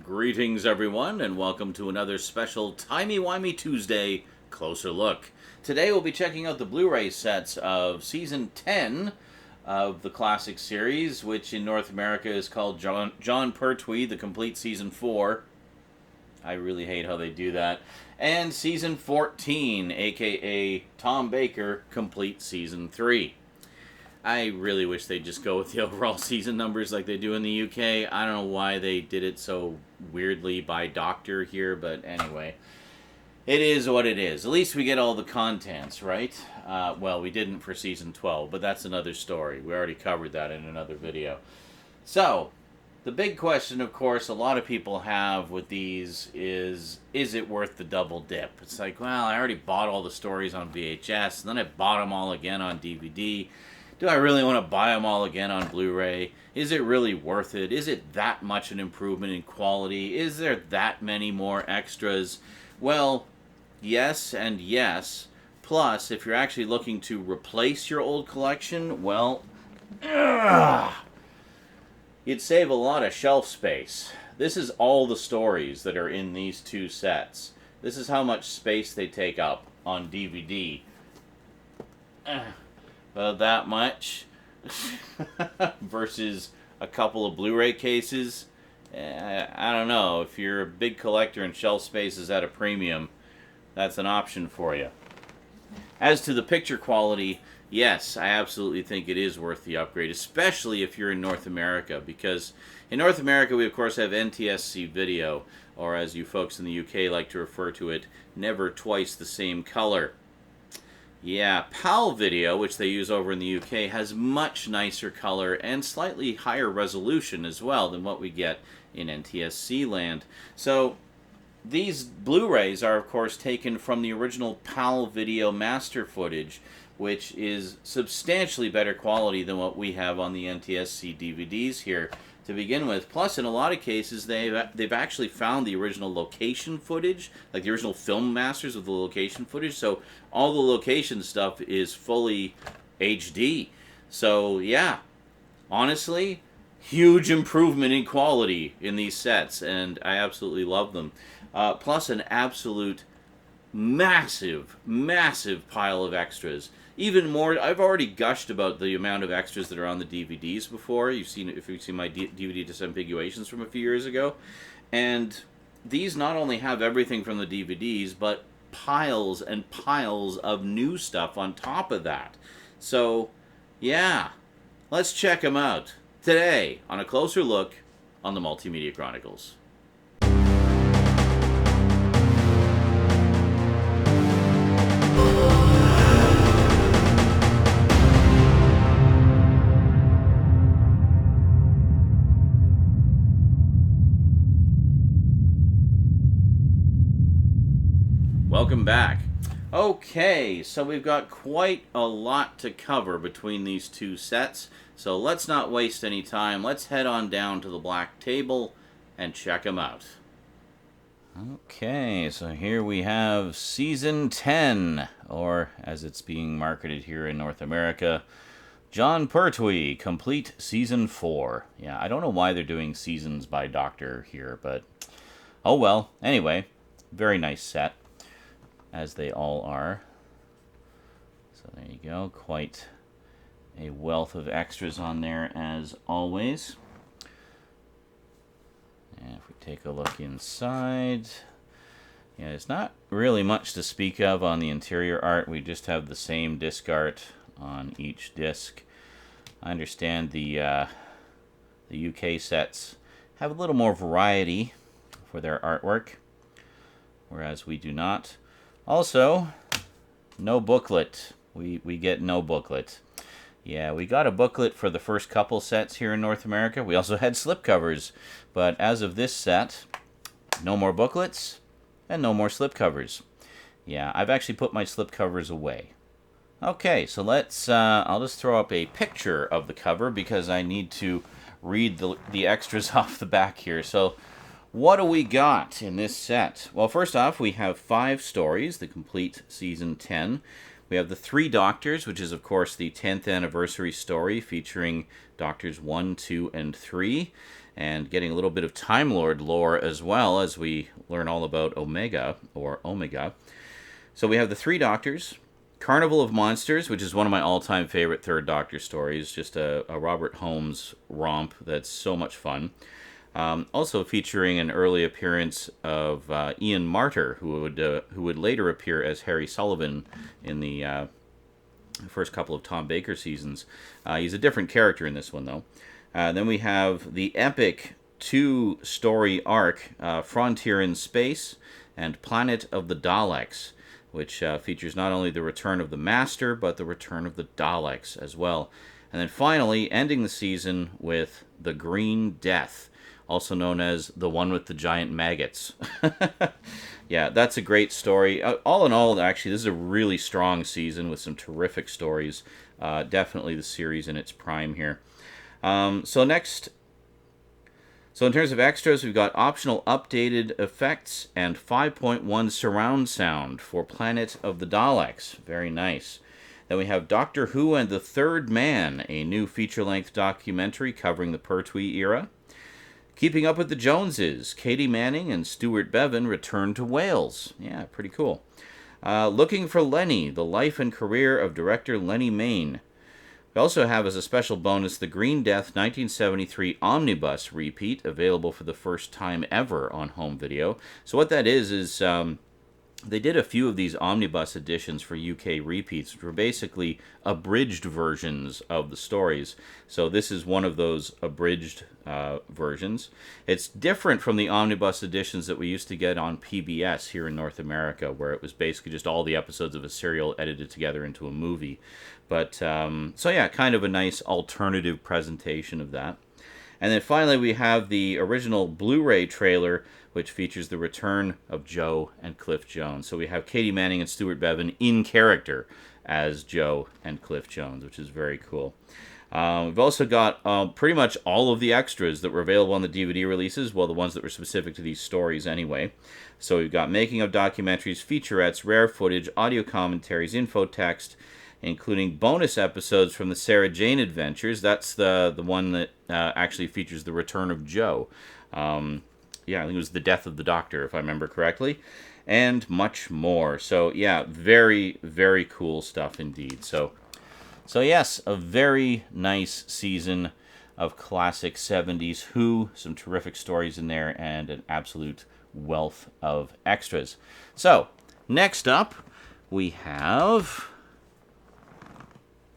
Greetings, everyone, and welcome to another special Timey-Wimey Tuesday Closer Look. Today we'll be checking out the Blu-ray sets of Season 10 of the classic series, which in North America is called John Pertwee, the complete Season 4. I really hate how they do that. And Season 14, aka Tom Baker, complete Season 3. I really wish they'd just go with the overall season numbers like they do in the UK. I don't know why they did it so weirdly by doctor here, but anyway. It is what it is. At least we get all the contents, right? Well, we didn't for Season 12, but that's another story. We already covered that in another video. So, the big question, of course, a lot of people have with these is it worth the double dip? It's like, well, I already bought all the stories on VHS, and then I bought them all again on DVD. Do I really want to buy them all again on Blu-ray? Is it really worth it? Is it that much an improvement in quality? Is there that many more extras? Well, yes and yes. Plus, if you're actually looking to replace your old collection, well, you'd save a lot of shelf space. This is all the stories that are in these two sets. This is how much space they take up on DVD. About that much versus a couple of Blu-ray cases. I don't know. If you're a big collector and shelf space is at a premium, that's an option for you. As to the picture quality, yes, I absolutely think it is worth the upgrade, especially if you're in North America, because in North America we of course have NTSC video, or as you folks in the UK like to refer to it, never twice the same color. Yeah, PAL video, which they use over in the UK, has much nicer color and slightly higher resolution as well than what we get in NTSC land. So these Blu-rays are, of course, taken from the original PAL video master footage, which is substantially better quality than what we have on the NTSC DVDs here to begin with. Plus, in a lot of cases, they've actually found the original location footage, like the original film masters of the location footage. So all the location stuff is fully HD. So yeah, honestly, huge improvement in quality in these sets, and I absolutely love them. Plus an absolute massive pile of extras. Even more, I've already gushed about the amount of extras that are on the DVDs before. If you've seen my DVD disambiguations from a few years ago. And these not only have everything from the DVDs, but piles and piles of new stuff on top of that. So, yeah, let's check them out today on a closer look on the Multimedia Chronicles. Welcome back. Okay, so we've got quite a lot to cover between these two sets, so let's not waste any time. Let's head on down to the black table and check them out. Okay, so here we have Season 10, or as it's being marketed here in North America, John Pertwee, complete Season 4. Yeah, I don't know why they're doing seasons by doctor here, but oh well. Anyway, very nice set, as they all are. So there you go, quite a wealth of extras on there as always. And if we take a look inside, yeah, it's not really much to speak of on the interior art. We just have the same disc art on each disc. I understand the UK sets have a little more variety for their artwork, whereas we do not. Also, no booklet. We get no booklet. Yeah, we got a booklet for the first couple sets here in North America. We also had slipcovers, but as of this set, no more booklets and no more slipcovers. Yeah, I've actually put my slipcovers away. Okay, so let's, I'll just throw up a picture of the cover because I need to read the extras off the back here. So, what do we got in this set? Well, first off, we have 5 stories, the complete Season 10. We have the 3 Doctors, which is, of course, the 10th anniversary story featuring Doctors 1, 2, and 3. and getting a little bit of Time Lord lore as well as we learn all about Omega, or Omega. So we have the Three Doctors, Carnival of Monsters, which is one of my all-time favorite Third Doctor stories, just a Robert Holmes romp that's so much fun. Also featuring an early appearance of Ian Marter, who would later appear as Harry Sullivan in the first couple of Tom Baker seasons. He's a different character in this one, though. Then we have the epic two-story arc, Frontier in Space and Planet of the Daleks, which features not only the return of the Master, but the return of the Daleks as well. And then finally, ending the season with The Green Death, also known as the one with the giant maggots. Yeah, that's a great story. All in all, actually, this is a really strong season with some terrific stories. Definitely the series in its prime here. So in terms of extras, we've got optional updated effects and 5.1 surround sound for Planet of the Daleks. Very nice. Then we have Doctor Who and the Third Man, a new feature-length documentary covering the Pertwee era. Keeping Up with the Joneses, Katie Manning and Stuart Bevan return to Wales. Yeah, pretty cool. Looking for Lenny, the life and career of director Lenny Mayne. We also have as a special bonus the Green Death 1973 Omnibus repeat, available for the first time ever on home video. So what that is they did a few of these omnibus editions for UK repeats, which were basically abridged versions of the stories. So this is one of those abridged versions. It's different from the omnibus editions that we used to get on PBS here in North America, where it was basically just all the episodes of a serial edited together into a movie. But, so yeah, kind of a nice alternative presentation of that. And then finally we have the original Blu-ray trailer, which features the return of Joe and Cliff Jones. So we have Katie Manning and Stuart Bevan in character as Joe and Cliff Jones, which is very cool. We've also got pretty much all of the extras that were available on the DVD releases, well, the ones that were specific to these stories anyway. So we've got making of documentaries, featurettes, rare footage, audio commentaries, info text, including bonus episodes from the Sarah Jane Adventures. That's the one that actually features the return of Joe. Yeah, I think it was The Death of the Doctor, if I remember correctly, and much more. So yeah, very, very cool stuff indeed. So yes, a very nice season of classic 70s Who, some terrific stories in there, and an absolute wealth of extras. So, next up, we have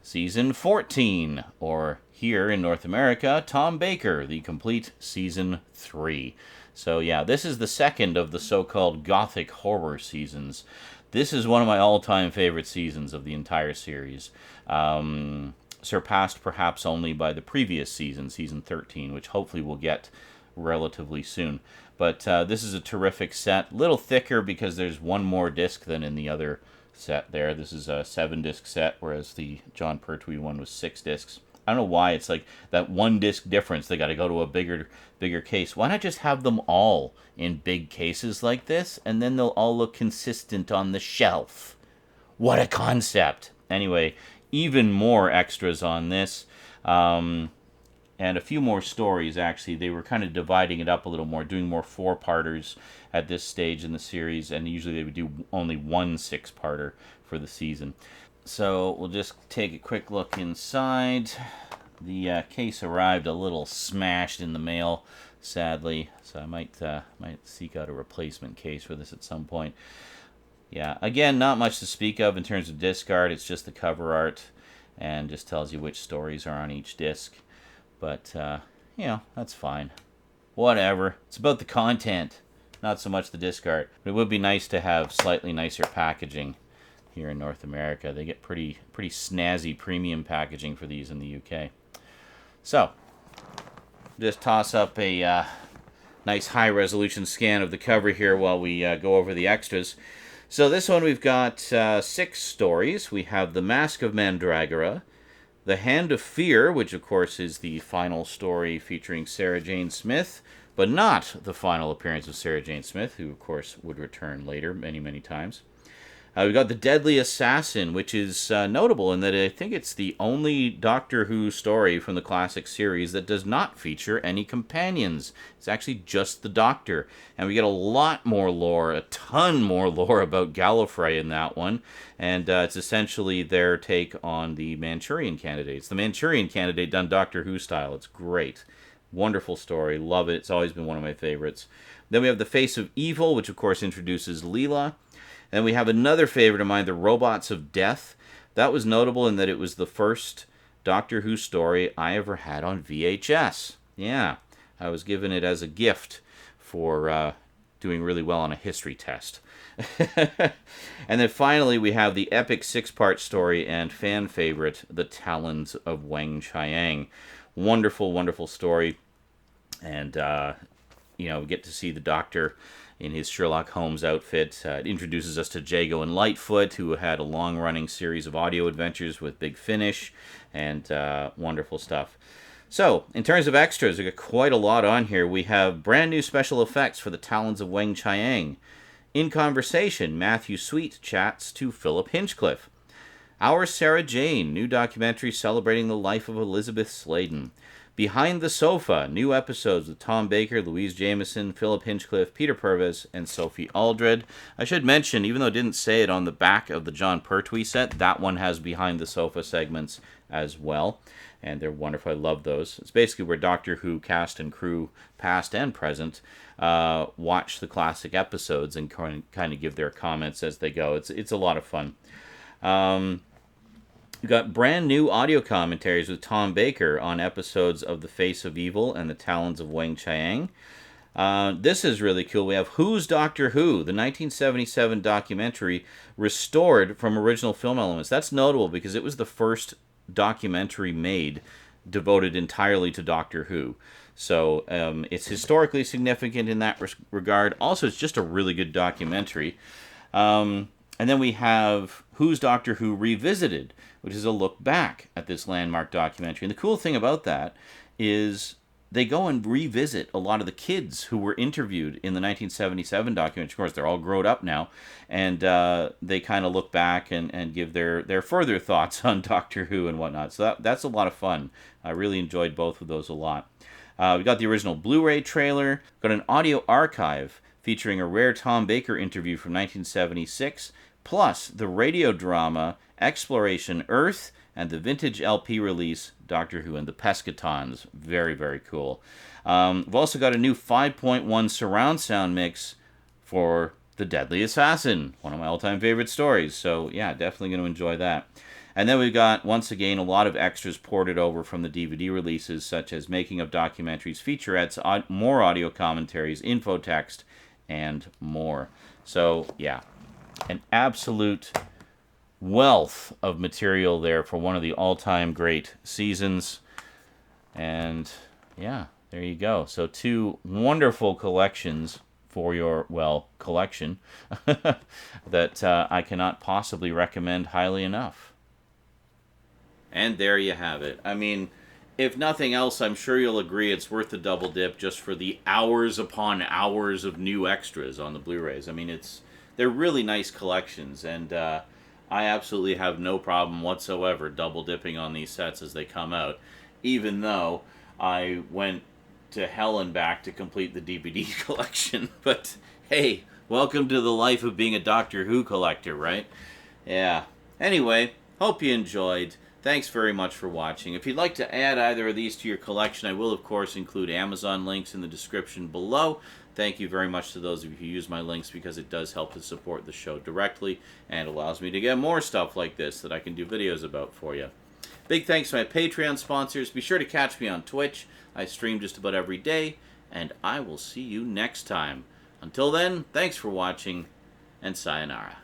Season 14, or here in North America, Tom Baker, the complete Season 3. So yeah, this is the second of the so-called gothic horror seasons. This is one of my all-time favorite seasons of the entire series. Surpassed perhaps only by the previous season, Season 13, which hopefully we'll get relatively soon. But this is a terrific set. Little thicker because there's one more disc than in the other set there. This is a 7-disc set, whereas the John Pertwee one was 6 discs. I don't know why it's like that 1 disc difference. They got to go to a bigger case. Why not just have them all in big cases like this, and then they'll all look consistent on the shelf? What a concept! Anyway, even more extras on this, and a few more stories, actually. They were kind of dividing it up a little more, doing more 4-parters at this stage in the series, and usually they would do only 1 6-parter for the season. So we'll just take a quick look inside. The case arrived a little smashed in the mail, sadly, so I might seek out a replacement case for this at some point. Yeah, again, not much to speak of in terms of disc art. It's just the cover art and just tells you which stories are on each disc. But, you know, that's fine. Whatever. It's about the content, not so much the disc art. But it would be nice to have slightly nicer packaging here in North America. They get pretty snazzy premium packaging for these in the UK. So, just toss up a nice high-resolution scan of the cover here while we go over the extras. So this one we've got 6 stories. We have The Mask of Mandragora, The Hand of Fear, which of course is the final story featuring Sarah Jane Smith, but not the final appearance of Sarah Jane Smith, who of course would return later many, many times. We've got The Deadly Assassin, which is notable in that I think it's the only Doctor Who story from the classic series that does not feature any companions. It's actually just the Doctor. And we get a lot more lore, a ton more lore about Gallifrey in that one. And it's essentially their take on the Manchurian Candidate. It's the Manchurian Candidate done Doctor Who style. It's great. Wonderful story. Love it. It's always been one of my favorites. Then we have The Face of Evil, which of course introduces Leela. And we have another favorite of mine, The Robots of Death. That was notable in that it was the first Doctor Who story I ever had on VHS. Yeah, I was given it as a gift for doing really well on a history test. And then finally, we have the epic 6-part story and fan favorite, The Talons of Weng Chiang. Wonderful, wonderful story. And, we get to see the Doctor in his Sherlock Holmes outfit. It introduces us to Jago and Lightfoot, who had a long-running series of audio adventures with Big Finish, and wonderful stuff. So, in terms of extras, we've got quite a lot on here. We have brand new special effects for the Talons of Weng Chiang. In conversation, Matthew Sweet chats to Philip Hinchcliffe. Our Sarah Jane, new documentary celebrating the life of Elizabeth Sladen. Behind the Sofa, new episodes with Tom Baker, Louise Jameson, Philip Hinchcliffe, Peter Purves, and Sophie Aldred. I should mention, even though I didn't say it on the back of the John Pertwee set, that one has Behind the Sofa segments as well. And they're wonderful. I love those. It's basically where Doctor Who cast and crew, past and present, watch the classic episodes and kind of give their comments as they go. It's a lot of fun. We've got brand new audio commentaries with Tom Baker on episodes of The Face of Evil and The Talons of Weng Chiang. This is really cool. We have Who's Doctor Who, the 1977 documentary restored from original film elements. That's notable because it was the first documentary made devoted entirely to Doctor Who. So it's historically significant in that regard. Also, it's just a really good documentary. And then we have Who's Doctor Who Revisited, which is a look back at this landmark documentary. And the cool thing about that is they go and revisit a lot of the kids who were interviewed in the 1977 documentary. Of course, they're all grown up now. And they kind of look back and give their further thoughts on Doctor Who and whatnot. So that's a lot of fun. I really enjoyed both of those a lot. We got the original Blu-ray trailer. Got an audio archive featuring a rare Tom Baker interview from 1976, plus the radio drama Exploration Earth and the vintage LP release Doctor Who and the Pescatons. Very, very cool. We've also got a new 5.1 surround sound mix for The Deadly Assassin, one of my all-time favorite stories. So, yeah, definitely going to enjoy that. And then we've got, once again, a lot of extras ported over from the DVD releases, such as making of documentaries, featurettes, more audio commentaries, info text, and more. So, yeah, an absolute wealth of material there for one of the all-time great seasons. And, yeah, there you go. So 2 wonderful collections for your, collection that I cannot possibly recommend highly enough. And there you have it. I mean, if nothing else, I'm sure you'll agree it's worth the double dip just for the hours upon hours of new extras on the Blu-rays. I mean, they're really nice collections, and I absolutely have no problem whatsoever double dipping on these sets as they come out, even though I went to hell and back to complete the DVD collection. But hey, welcome to the life of being a Doctor Who collector, right? Yeah. Anyway, hope you enjoyed. Thanks very much for watching. If you'd like to add either of these to your collection, I will, of course, include Amazon links in the description below. Thank you very much to those of you who use my links, because it does help to support the show directly and allows me to get more stuff like this that I can do videos about for you. Big thanks to my Patreon sponsors. Be sure to catch me on Twitch. I stream just about every day, and I will see you next time. Until then, thanks for watching, and sayonara.